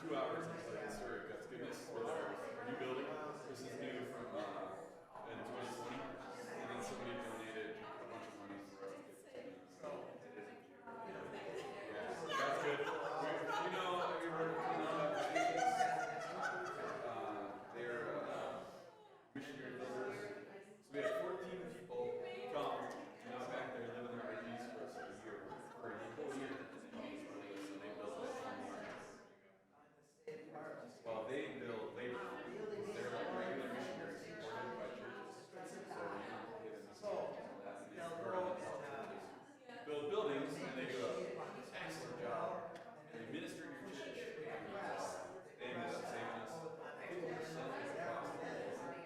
2 hours and tell you the story of God's goodness with our new building. This is new from in 2020, and then somebody donated a bunch of money for us to get this new. So, yeah, God's good. You know, have you heard of missions? They're missionary builders. So we had 14 people come, and I was back there living their RVs for us for a year, for a whole year. And they built this well, they build labor. They're like regular missionaries supported by churches. So you don't pay them to that. And they run and help churches build buildings, and they do an excellent job. And they minister to your church. They ended up saving us 50% of the cost of the building.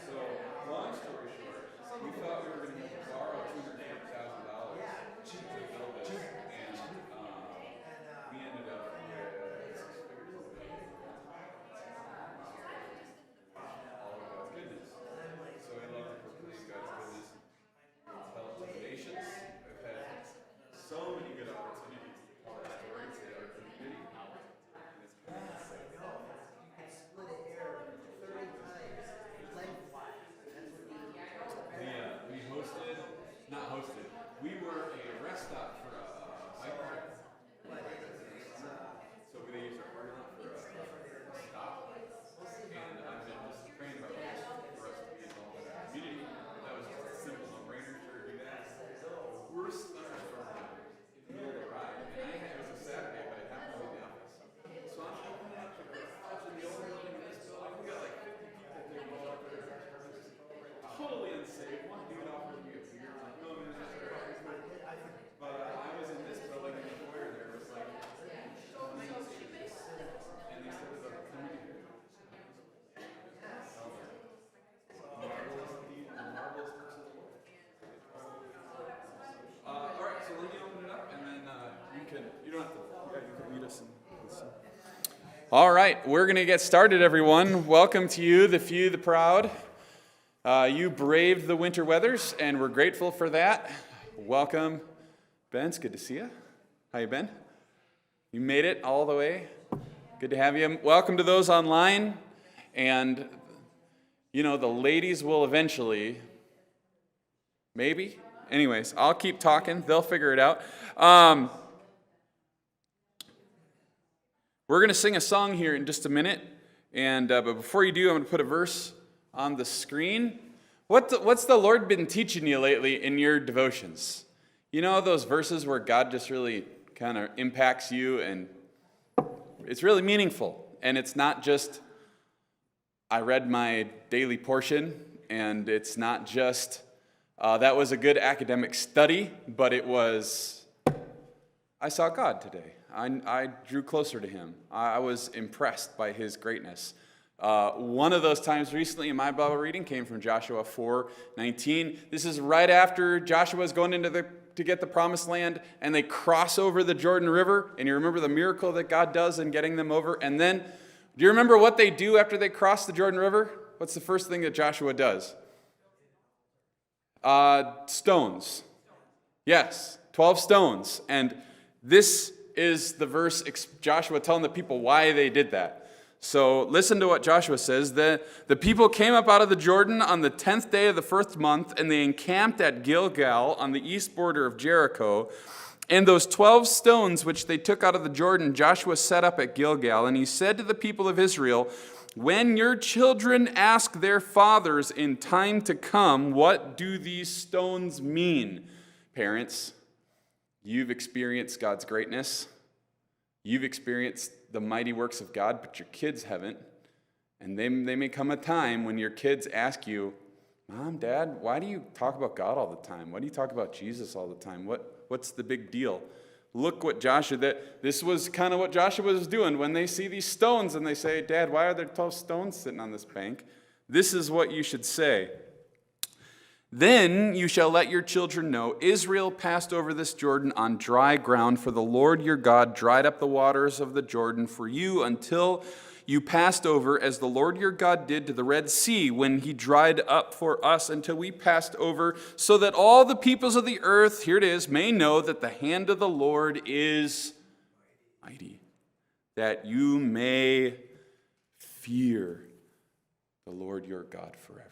So, long story short, we thought we were going to borrow $250,000 to build this, and we ended up with 6 figures of it. All of God's goodness. So we love to proclaim God's goodness. Tell it to the nations. We've had so many good opportunities to tell our stories in our community. And it's been awesome. We were a rest stop for a bike trip. So we used our parking lot for a stop. And I've been just praying about this for us to be involved in the community. That was just a simple no-brainer, sure, do that. Worst thunderstorm in the middle of the ride. And it was a Saturday, but I happened to be in the office. So I'm opening up the garage in the old building in this building. We got like 50 people there roll up there. Totally unsafe. One dude offered me a beer. I'm like, no, man, that's right. But I was in this building in the foyer there. It was like, and they said about coming here. Marvelous deed, marvelous works of the Lord. All right, so let me open it up, and then you don't have to, you can lead us in. All right, we're going to get started, everyone. Welcome to you, the few, the proud. You braved the winter weathers, and we're grateful for that. Welcome. Ben, it's good to see you. How you been? You made it all the way. Good to have you. Welcome to those online. And, you know, the ladies will eventually, maybe. Anyways, I'll keep talking. They'll figure it out. We're going to sing a song here in just a minute. And but before you do, I'm going to put a verse on the screen. What's the Lord been teaching you lately in your devotions? You know those verses where God just really kind of impacts you, and it's really meaningful. And it's not just, I read my daily portion, and it's not just, that was a good academic study, but it was, I saw God today. I drew closer to Him. I was impressed by His greatness. One of those times recently in my Bible reading came from Joshua 4:19. This is right after Joshua's going to get the promised land, and they cross over the Jordan River, and you remember the miracle that God does in getting them over. And then, do you remember what they do after they cross the Jordan River? What's the first thing that Joshua does? Stones. Yes, 12 stones. And this is the verse Joshua telling the people why they did that. So listen to what Joshua says. The people came up out of the Jordan on the 10th day of the first month, and they encamped at Gilgal on the east border of Jericho. And those 12 stones which they took out of the Jordan, Joshua set up at Gilgal. And he said to the people of Israel, when your children ask their fathers in time to come, what do these stones mean? Parents, you've experienced God's greatness. You've experienced the mighty works of God, but your kids haven't. And they may come a time when your kids ask you, Mom, Dad, why do you talk about God all the time? Why do you talk about Jesus all the time? What's the big deal? Look what this was kind of what Joshua was doing when they see these stones and they say, Dad, why are there 12 stones sitting on this bank? This is what you should say. Then you shall let your children know, Israel passed over this Jordan on dry ground, for the Lord your God dried up the waters of the Jordan for you until you passed over, as the Lord your God did to the Red Sea when He dried up for us until we passed over, so that all the peoples of the earth, here it is, may know that the hand of the Lord is mighty, that you may fear the Lord your God forever.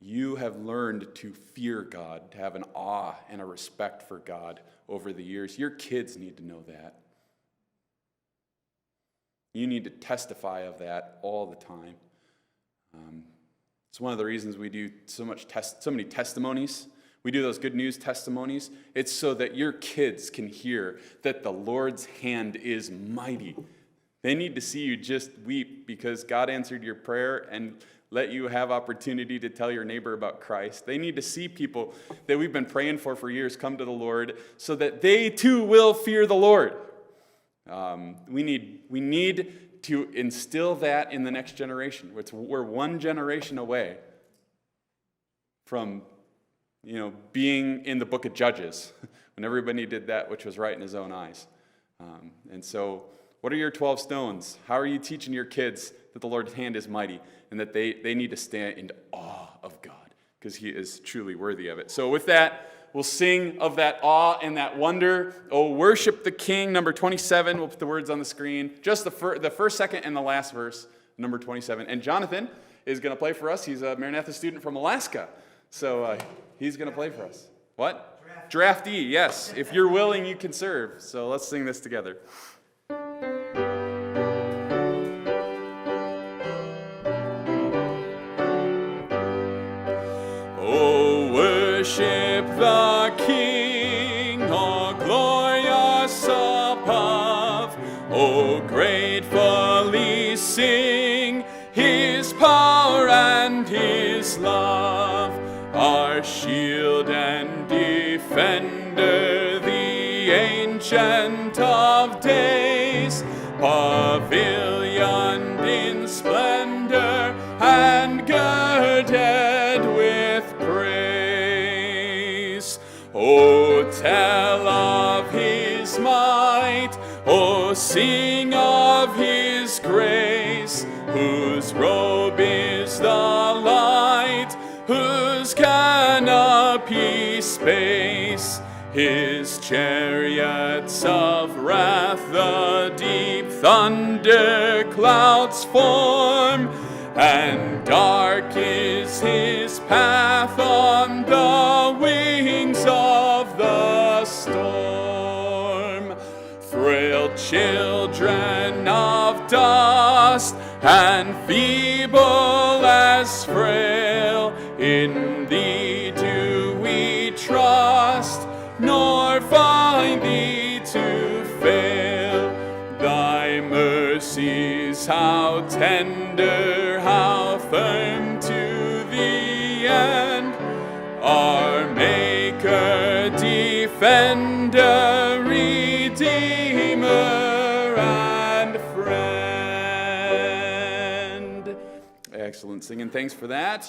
You have learned to fear God, to have an awe and a respect for God over the years. Your kids need to know that. You need to testify of that all the time. It's one of the reasons we do so many testimonies. We do those good news testimonies. It's so that your kids can hear that the Lord's hand is mighty. They need to see you just weep because God answered your prayer and let you have opportunity to tell your neighbor about Christ. They need to see people that we've been praying for years come to the Lord so that they too will fear the Lord. We need to instill that in the next generation. We're one generation away from being in the book of Judges when everybody did that which was right in his own eyes. And so what are your 12 stones? How are you teaching your kids that the Lord's hand is mighty and that they need to stand in awe of God because he is truly worthy of it? So with that, we'll sing of that awe and that wonder. Oh, worship the King, number 27. We'll put the words on the screen. Just the first, second, and the last verse, number 27. And Jonathan is going to play for us. He's a Maranatha student from Alaska. So he's going to play for us. What? Draftee, yes. If you're willing, you can serve. So let's sing this together. Oh, worship the King, oh, glorious above. Oh, gratefully sing his power and his love. Our shield and defender, the Ancient of Days, pavilioned in splendor and girded with praise. Oh, tell of his might, oh, sing of his grace, whose robe is the light, whose canopy space, his chariots of wrath the deep thunder clouds form, and dark is his path on the wings of the storm. Frail children of dust and feeble as frail, in thee do we trust, nor find thee to fail. Thy mercies, how tender, how firm to the end, our Maker, Defender, Redeemer, and Friend. Excellent singing. Thanks for that.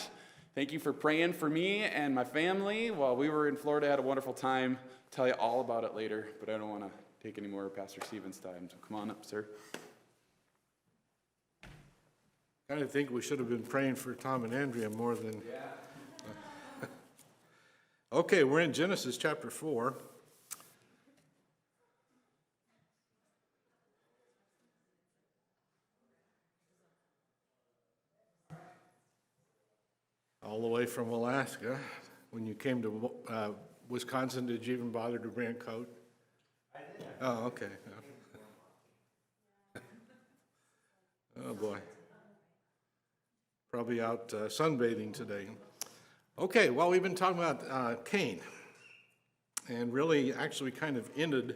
Thank you for praying for me and my family while we were in Florida. I had a wonderful time. I'll tell you all about it later, but I don't want to take any more of Pastor Stephen's time. So come on up, sir. I kind of think we should have been praying for Tom and Andrea more than... Yeah. Okay, we're in Genesis chapter 4. All the way from Alaska. When you came to Wisconsin, did you even bother to bring a coat? I did. Oh, okay. Oh, boy. Probably out sunbathing today. Okay, well, we've been talking about Cain. And really, actually, we kind of ended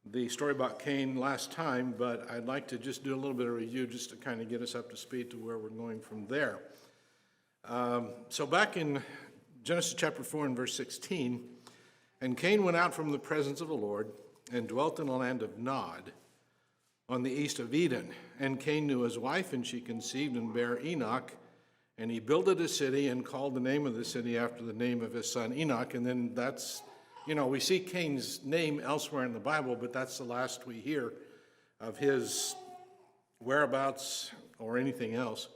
the story about Cain last time, but I'd like to just do a little bit of review just to kind of get us up to speed to where we're going from there. So back in Genesis chapter 4 and verse 16, and Cain went out from the presence of the Lord and dwelt in the land of Nod on the east of Eden. And Cain knew his wife, and she conceived and bare Enoch. And he builded a city and called the name of the city after the name of his son Enoch. And then that's, we see Cain's name elsewhere in the Bible, but that's the last we hear of his whereabouts or anything else.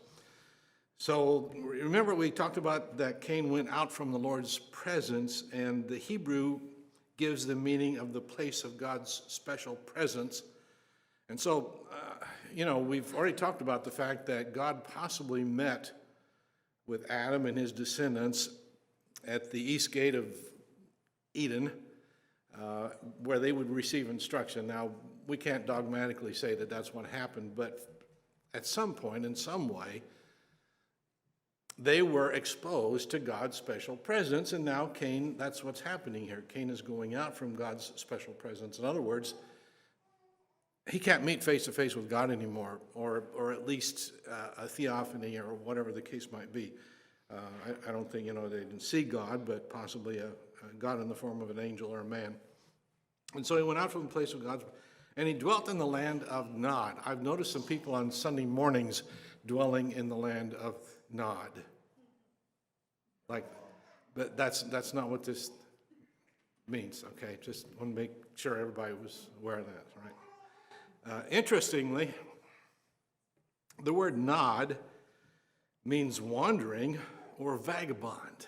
So remember we talked about that Cain went out from the Lord's presence, and the Hebrew gives the meaning of the place of God's special presence. And so, we've already talked about the fact that God possibly met with Adam and his descendants at the east gate of Eden, where they would receive instruction. Now, we can't dogmatically say that that's what happened, but at some point, in some way, they were exposed to God's special presence, and now Cain, that's what's happening here. Cain is going out from God's special presence. In other words, he can't meet face to face with God anymore, or at least a theophany or whatever the case might be. I don't think, they didn't see God, but possibly a God in the form of an angel or a man. And so he went out from the place of God's, and he dwelt in the land of Nod. I've noticed some people on Sunday mornings dwelling in the land of Nod. But that's not what this means, okay? Just want to make sure everybody was aware of that, right? Interestingly, the word Nod means wandering or vagabond.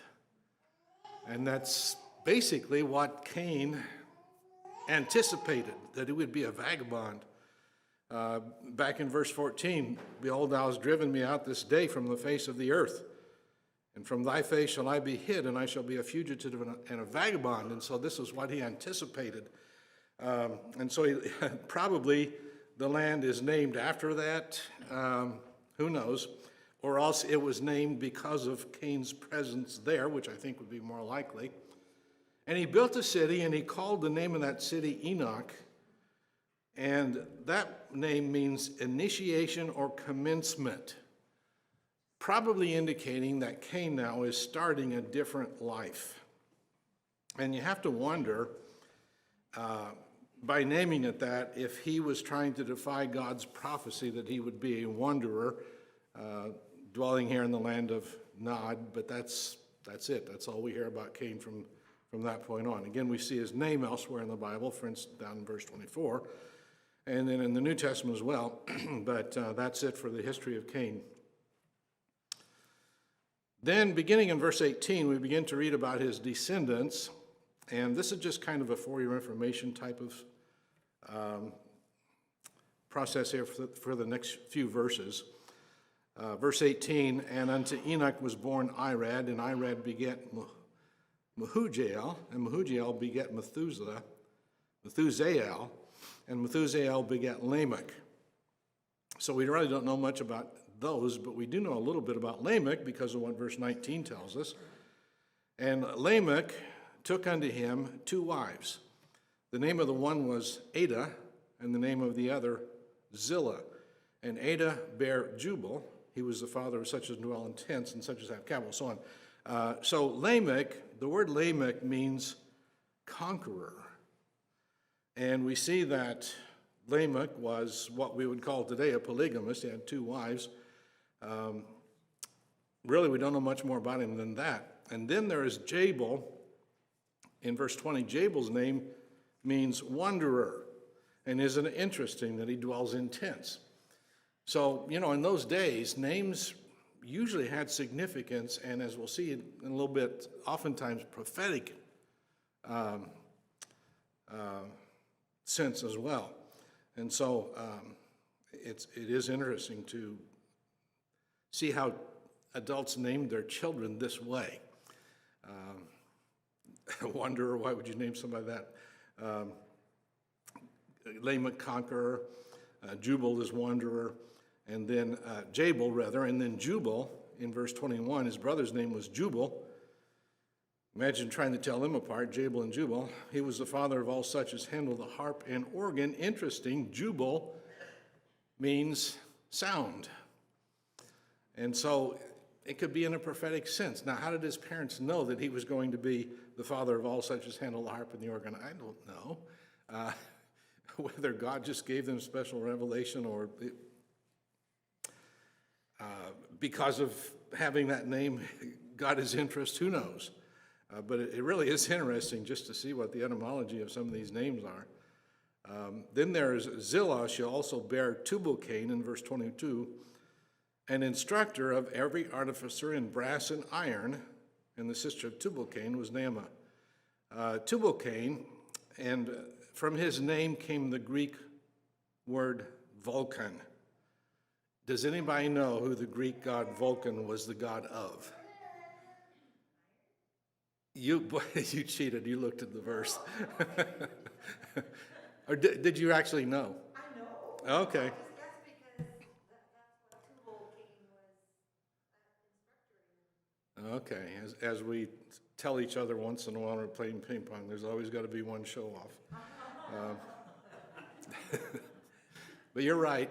And that's basically what Cain anticipated, that he would be a vagabond. Back in verse 14, behold, thou hast driven me out this day from the face of the earth, and from thy face shall I be hid, and I shall be a fugitive and a vagabond. And so this is what he anticipated. And so probably the land is named after that. Who knows? Or else it was named because of Cain's presence there, which I think would be more likely. And he built a city, and he called the name of that city Enoch. And that name means initiation or commencement, probably indicating that Cain now is starting a different life. And you have to wonder, by naming it that, if he was trying to defy God's prophecy that he would be a wanderer, dwelling here in the land of Nod, but that's it. That's all we hear about Cain from that point on. Again, we see his name elsewhere in the Bible, for instance, down in verse 24, and then in the New Testament as well, but that's it for the history of Cain. Then, beginning in verse 18, we begin to read about his descendants, and this is just kind of a for your information type of process here for the next few verses. Verse 18, and unto Enoch was born Irad, and Irad begat Mehujael, and Mehujael begat Methuselah, and Methuselah begat Lamech. So we really don't know much about those, but we do know a little bit about Lamech because of what verse 19 tells us. And Lamech took unto him 2 wives. The name of the one was Adah, and the name of the other Zillah. And Adah bare Jubal. He was the father of such as dwell in tents and such as have cattle, so on. So Lamech, the word Lamech means conqueror. And we see that Lamech was what we would call today a polygamist. He had 2 wives. Really, we don't know much more about him than that. And then there is Jabal. In verse 20, Jabal's name means wanderer. And isn't it interesting that he dwells in tents? So, in those days, names usually had significance, and as we'll see in a little bit, oftentimes prophetic sense as well. And so it is interesting to see how adults named their children this way. Wanderer, why would you name somebody that? Lamech, conqueror. Jubal is wanderer. And then Jabal, rather, and then Jubal, in verse 21, his brother's name was Jubal. Imagine trying to tell them apart, Jabal and Jubal. He was the father of all such as handle the harp and organ. Interesting, Jubal means sound. And so it could be in a prophetic sense. Now, how did his parents know that he was going to be the father of all such as handle the harp and the organ? I don't know. Whether God just gave them special revelation or because of having that name got his interest, who knows? But it really is interesting just to see what the etymology of some of these names are. Then there is Zillah shall also bear Tubal-Cain in verse 22, an instructor of every artificer in brass and iron, and the sister of Tubal-Cain was Naamah. Tubal-Cain And from his name came the Greek word Vulcan. Does anybody know who the Greek god Vulcan was the god of? Boy, you cheated. You looked at the verse. Or did you actually know? I know. Okay. Just guess because that's what Tubal King was instructor in. Okay. As we tell each other once in a while when we're playing ping pong, there's always got to be one show off. But you're right.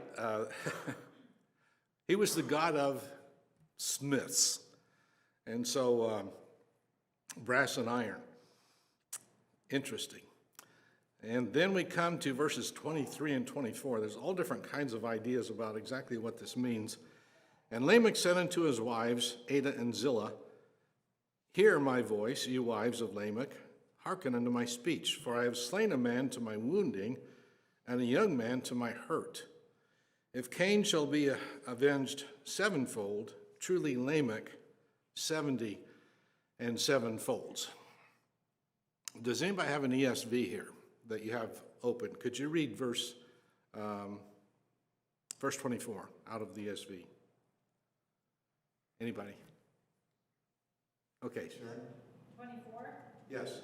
He was the god of smiths. And so brass and iron. Interesting. And then we come to verses 23 and 24. There's all different kinds of ideas about exactly what this means. And Lamech said unto his wives, Adah and Zillah, Hear my voice, you wives of Lamech, hearken unto my speech, for I have slain a man to my wounding, and a young man to my hurt. If Cain shall be avenged sevenfold, truly Lamech 70 and sevenfolds. Does anybody have an ESV here that you have open? Could you read verse 24 out of the ESV? Anybody? Okay. 24? Yes.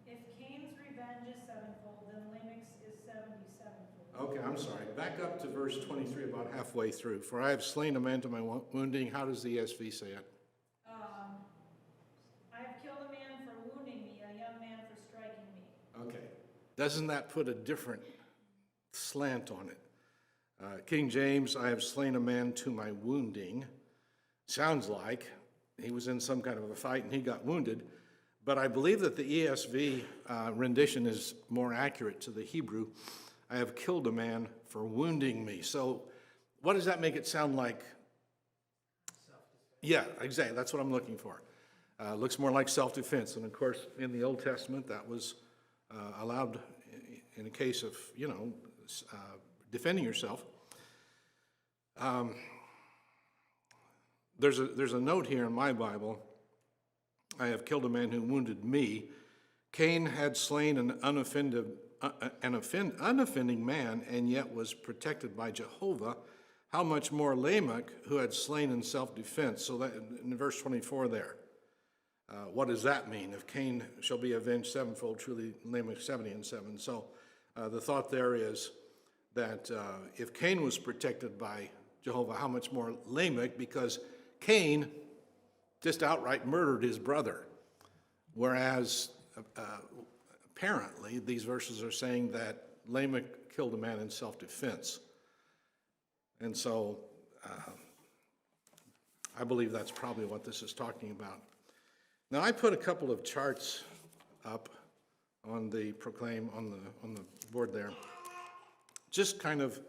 If Cain's revenge is sevenfold, then Lamech's is 77fold. Okay, I'm sorry. Back up to verse 23, about halfway through. For I have slain a man to my wounding. How does the ESV say it? I have killed a man for wounding me, a young man for striking me. Okay. Doesn't that put a different slant on it? King James, I have slain a man to my wounding. Sounds like he was in some kind of a fight and he got wounded. But I believe that the ESV rendition is more accurate to the Hebrew. I have killed a man for wounding me. So what does that make it sound like? Self-defense. Yeah, exactly. That's what I'm looking for. Looks more like self-defense. And of course, in the Old Testament, that was allowed in a case of, defending yourself. There's a note here in my Bible. I have killed a man who wounded me. Cain had slain an unoffending man, and yet was protected by Jehovah. How much more Lamech, who had slain in self-defense? So that in verse 24 there. What does that mean? If Cain shall be avenged sevenfold, truly Lamech 70 and 7. So the thought there is that if Cain was protected by Jehovah, how much more Lamech? Because Cain just outright murdered his brother. Whereas apparently these verses are saying that Lamech killed a man in self-defense. And so I believe that's probably what this is talking about. Now, I put a couple of charts up on the Proclaim, on the board there. Just kind of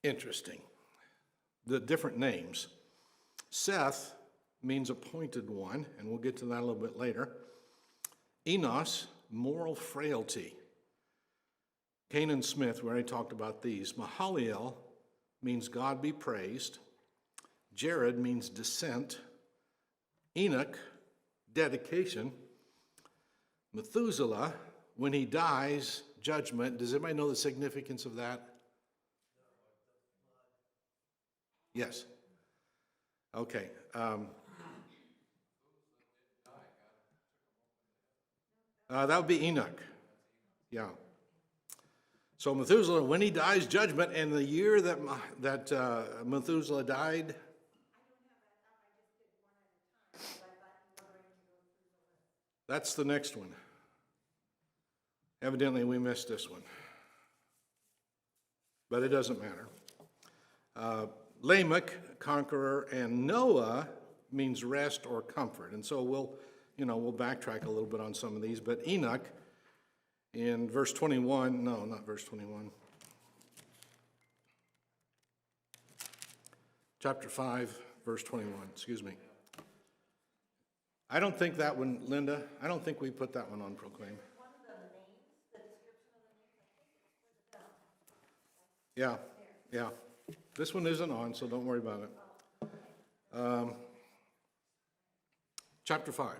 interesting. The different names. Seth means appointed one, and we'll get to that a little bit later. Enos, moral frailty. Cain and Smith, we already talked about these. Mahaliel means God be praised. Jared means descent. Enoch, dedication. Methuselah, when he dies, judgment. Does anybody know the significance of that? Yes. Okay. That would be Enoch. Yeah. So Methuselah, when he dies, judgment, and the year that Methuselah died. That's the next one. Evidently, we missed this one. But it doesn't matter. Lamech, conqueror, and Noah means rest or comfort. And so we'll backtrack a little bit on some of these. But Enoch, in verse 21, no, not verse 21. Chapter 5, verse 21, excuse me. I don't think that one, Linda, I don't think we put that one on Proclaim. One of the names, the description of the names, I think it's Yeah. This one isn't on, so don't worry about it. Chapter 5.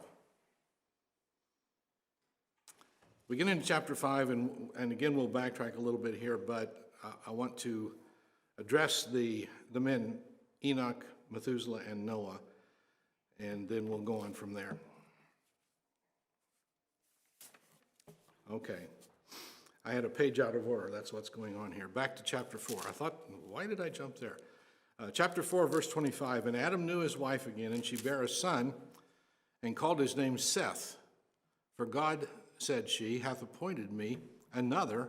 We get into chapter 5, and again, we'll backtrack a little bit here, but I want to address the men, Enoch, Methuselah, and Noah, and then we'll go on from there. Okay. I had a page out of order. That's what's going on here. Back to chapter 4. I thought, why did I jump there? Chapter 4, verse 25. And Adam knew his wife again, and she bare a son, and called his name Seth. For God, said she, hath appointed me another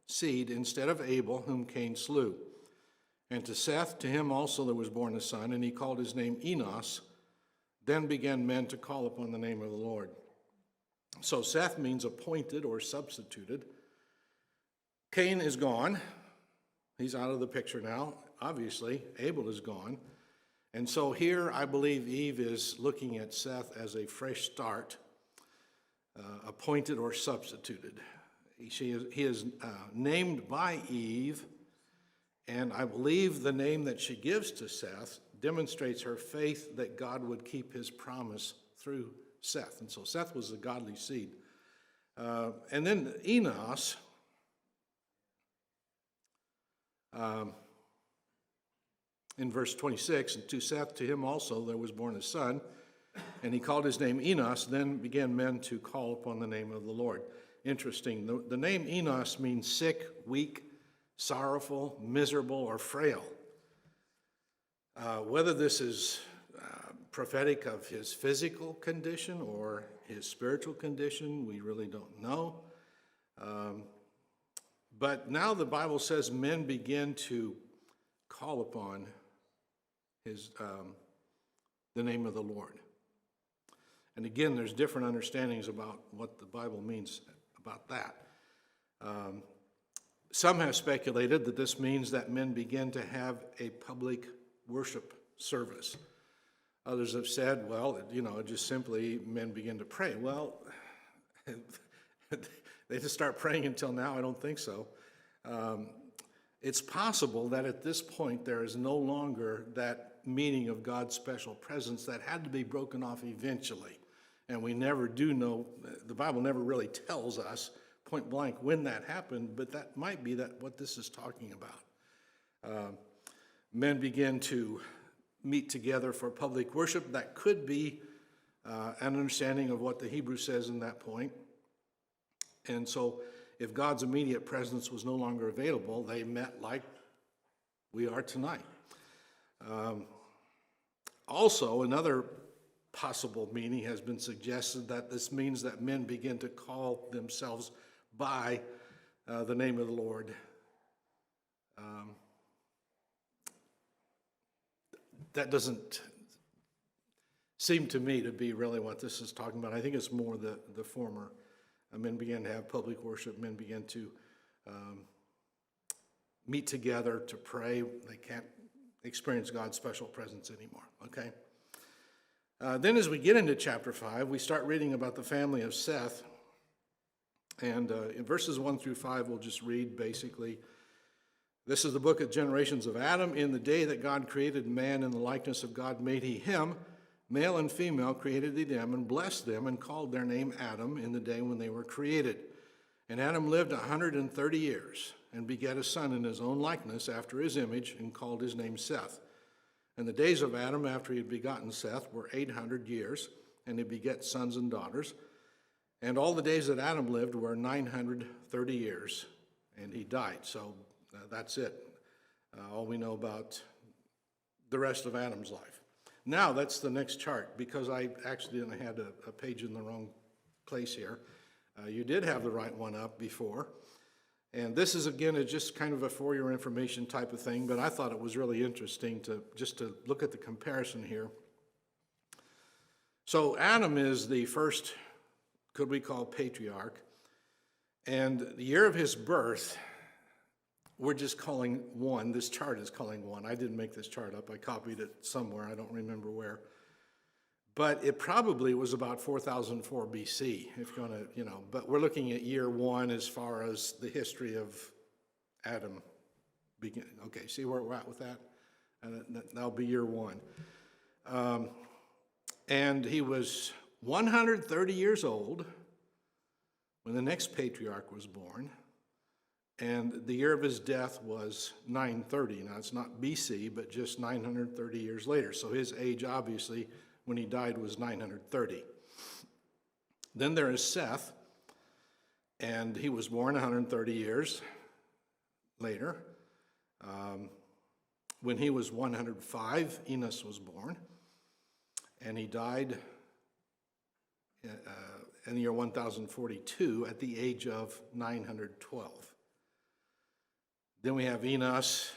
seed instead of Abel, whom Cain slew. And to Seth, to him also there was born a son, and he called his name Enos. Then began men to call upon the name of the Lord. So Seth means appointed or substituted. Cain is gone. He's out of the picture now. Obviously, Abel is gone. And so here I believe Eve is looking at Seth as a fresh start, appointed or substituted. He is named by Eve, and I believe the name that she gives to Seth demonstrates her faith that God would keep his promise through Seth. And so Seth was a godly seed. And then Enos, in verse 26, and to Seth, to him also there was born a son, and he called his name Enos. Then began men to call upon the name of the Lord. Interesting. The name Enos means sick, weak, sorrowful, miserable, or frail. Whether this is prophetic of his physical condition or his spiritual condition, we really don't know. But now the Bible says men begin to call upon the name of the Lord. And again, there's different understandings about what the Bible means about that. Some have speculated that this means that men begin to have a public worship service. Others have said, well, just simply men begin to pray. Well, they just start praying until now? I don't think so. It's possible that at this point there is no longer that meaning of God's special presence that had to be broken off eventually. And we never do know, the Bible never really tells us point blank when that happened, but that might be what this is talking about. Men begin to meet together for public worship. That could be an understanding of what the Hebrew says in that point. And so if God's immediate presence was no longer available, they met like we are tonight. Also, another possible meaning has been suggested that this means that men begin to call themselves by the name of the Lord. That doesn't seem to me to be really what this is talking about. I think it's more the former. Men began to have public worship. Men began to meet together to pray. They can't experience God's special presence anymore, okay? Then as we get into chapter 5, we start reading about the family of Seth. And in verses 1 through 5, we'll just read basically. This is the book of generations of Adam. In the day that God created man in the likeness of God made he him. Male and female created he them, and blessed them, and called their name Adam in the day when they were created. And Adam lived 130 years, and begat a son in his own likeness after his image, and called his name Seth. And the days of Adam after he had begotten Seth were 800 years, and he begat sons and daughters. And all the days that Adam lived were 930 years, and he died. So that's it. All we know about the rest of Adam's life. Now that's the next chart, because I accidentally had a page in the wrong place here. You did have the right one up before. And this is, again, just kind of a for your information type of thing, but I thought it was really interesting to look at the comparison here. So Adam is the first, could we call, patriarch. And the year of his birth, we're just calling 1. This chart is calling 1. I didn't make this chart up. I copied it somewhere. I don't remember where. But it probably was about 4004 BC, if you're going to, but we're looking at year 1 as far as the history of Adam begin. Okay, see where we're at with that? And that'll be year 1. And he was 130 years old when the next patriarch was born, and the year of his death was 930. Now, it's not BC, but just 930 years later. So his age, obviously, when he died was 930. Then there is Seth, and he was born 130 years later. When he was 105, Enos was born, and he died in the year 1042 at the age of 912. Then we have Enos,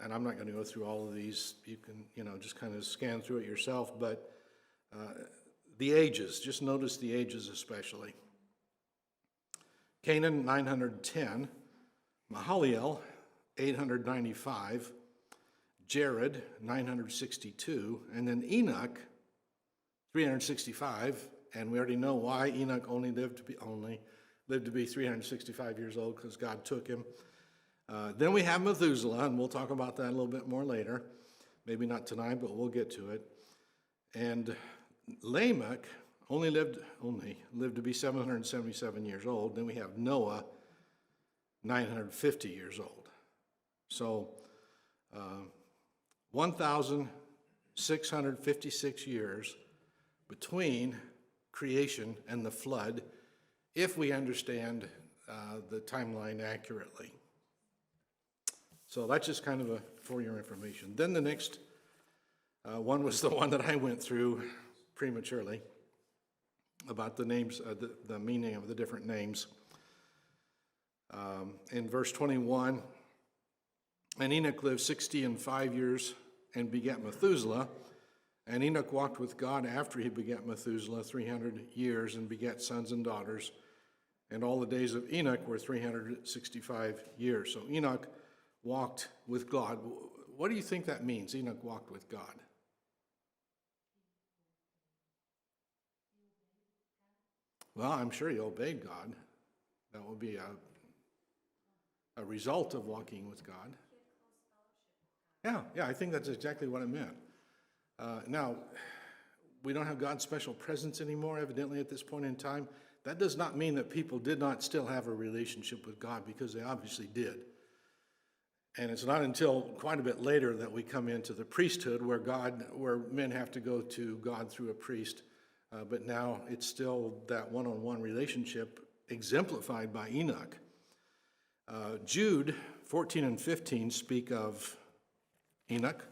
and I'm not going to go through all of these. You can, just kind of scan through it yourself, but the ages, just notice the ages especially. Canaan, 910, Mahaliel, 895, Jared, 962, and then Enoch, 365, and we already know why Enoch only lived to be 365 years old, because God took him. Then we have Methuselah, and we'll talk about that a little bit more later. Maybe not tonight, but we'll get to it. And Lamech only lived to be 777 years old. Then we have Noah, 950 years old. So 1,656 years between creation and the flood, if we understand the timeline accurately. So that's just kind of for your information. Then the next one was the one that I went through prematurely about the names, the meaning of the different names. In verse 21, and Enoch lived 65 years and begat Methuselah. And Enoch walked with God after he begat Methuselah 300 years and begat sons and daughters. And all the days of Enoch were 365 years. So Enoch walked with God. What do you think that means, Enoch walked with God? Well, I'm sure he obeyed God. That would be a result of walking with God. Yeah, I think that's exactly what it meant. Now, we don't have God's special presence anymore, evidently, at this point in time. That does not mean that people did not still have a relationship with God, because they obviously did. And it's not until quite a bit later that we come into the priesthood, where men have to go to God through a priest. But now it's still that one-on-one relationship exemplified by Enoch. Jude 14 and 15 speak of Enoch.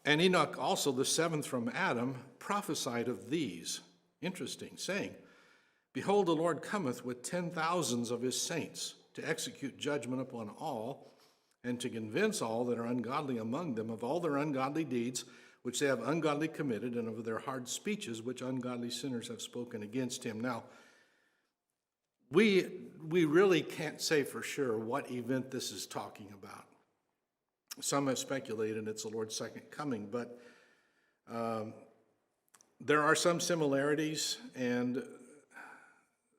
And Enoch also, the seventh from Adam, prophesied of these. Interesting, saying, Behold, the Lord cometh with 10,000s of his saints, to execute judgment upon all, and to convince all that are ungodly among them of all their ungodly deeds, which they have ungodly committed, and of their hard speeches, which ungodly sinners have spoken against him. Now, we really can't say for sure what event this is talking about. Some have speculated it's the Lord's second coming, but there are some similarities, and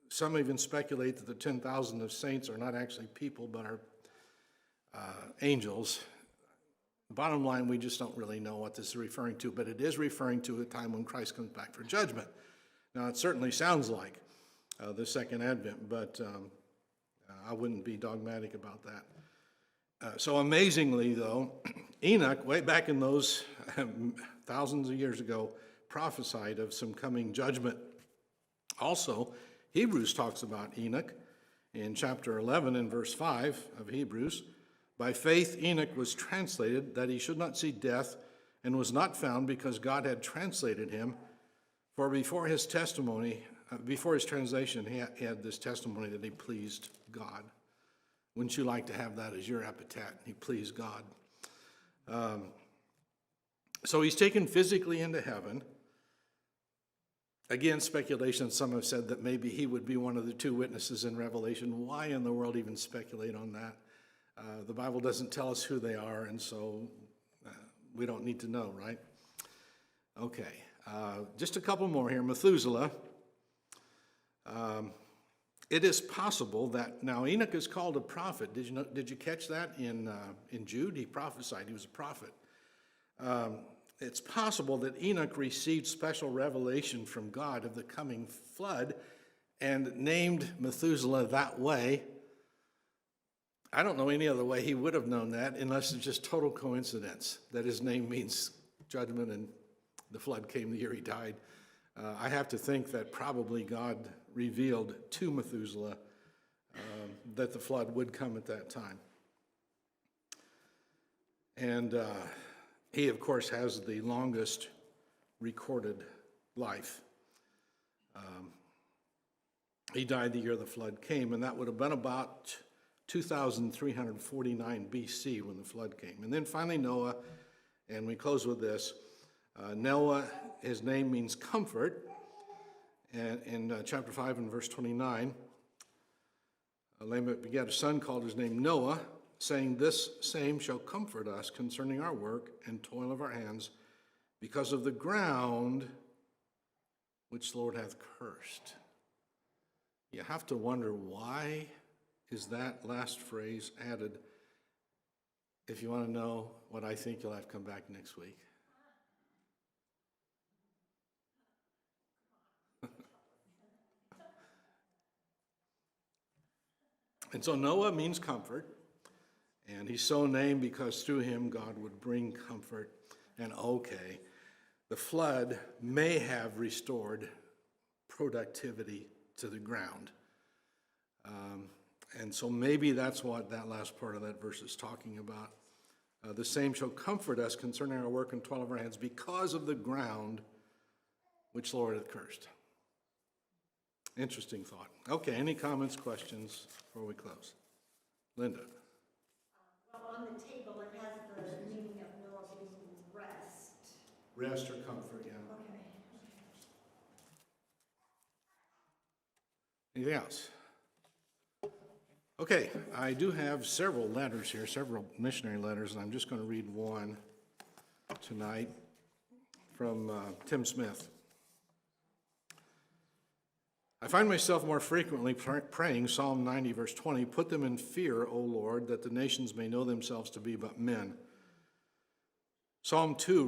some even speculate that the 10,000 of saints are not actually people, but are angels. Bottom line, we just don't really know what this is referring to, but it is referring to a time when Christ comes back for judgment. Now, it certainly sounds like the second advent, but I wouldn't be dogmatic about that. So amazingly, though, Enoch, way back in those thousands of years ago, prophesied of some coming judgment. Also, Hebrews talks about Enoch in chapter 11 and verse 5 of Hebrews. By faith Enoch was translated that he should not see death, and was not found because God had translated him. For before his translation, he had this testimony that he pleased God. Wouldn't you like to have that as your epitaph? He pleased God. So he's taken physically into heaven. Again, speculation, some have said that maybe he would be one of the two witnesses in Revelation. Why in the world even speculate on that? The Bible doesn't tell us who they are, and so we don't need to know, right? Okay, just a couple more here. Methuselah. It is possible that, now Enoch is called a prophet. Did you catch that in Jude? He prophesied, he was a prophet. It's possible that Enoch received special revelation from God of the coming flood and named Methuselah that way. I don't know any other way he would have known that unless it's just total coincidence that his name means judgment and the flood came the year he died. I have to think that probably God revealed to Methuselah that the flood would come at that time. And he, of course, has the longest recorded life. He died the year the flood came, and that would have been about 2,349 BC when the flood came. And then finally Noah, and we close with this. Noah, his name means comfort. And in chapter 5 and verse 29, Lamech begat a son, called his name Noah, saying, "This same shall comfort us concerning our work and toil of our hands, because of the ground which the Lord hath cursed." You have to wonder, why is that last phrase added? If you want to know what I think, you'll have to come back next week. And so Noah means comfort, and he's so named because through him God would bring comfort. And okay, the flood may have restored productivity to the ground. And so maybe that's what that last part of that verse is talking about. The same shall comfort us concerning our work and toil of our hands, because of the ground which the Lord hath cursed. Interesting thought. Okay, any comments, questions before we close? Linda? Well, on the table, it has the meaning of Noah being rest. Rest or comfort, yeah. Okay. Anything else? Okay, I do have several letters here, several missionary letters, and I'm just going to read one tonight from Tim Smith. I find myself more frequently praying Psalm 90, verse 20, "Put them in fear, O Lord, that the nations may know themselves to be but men." Psalm 2,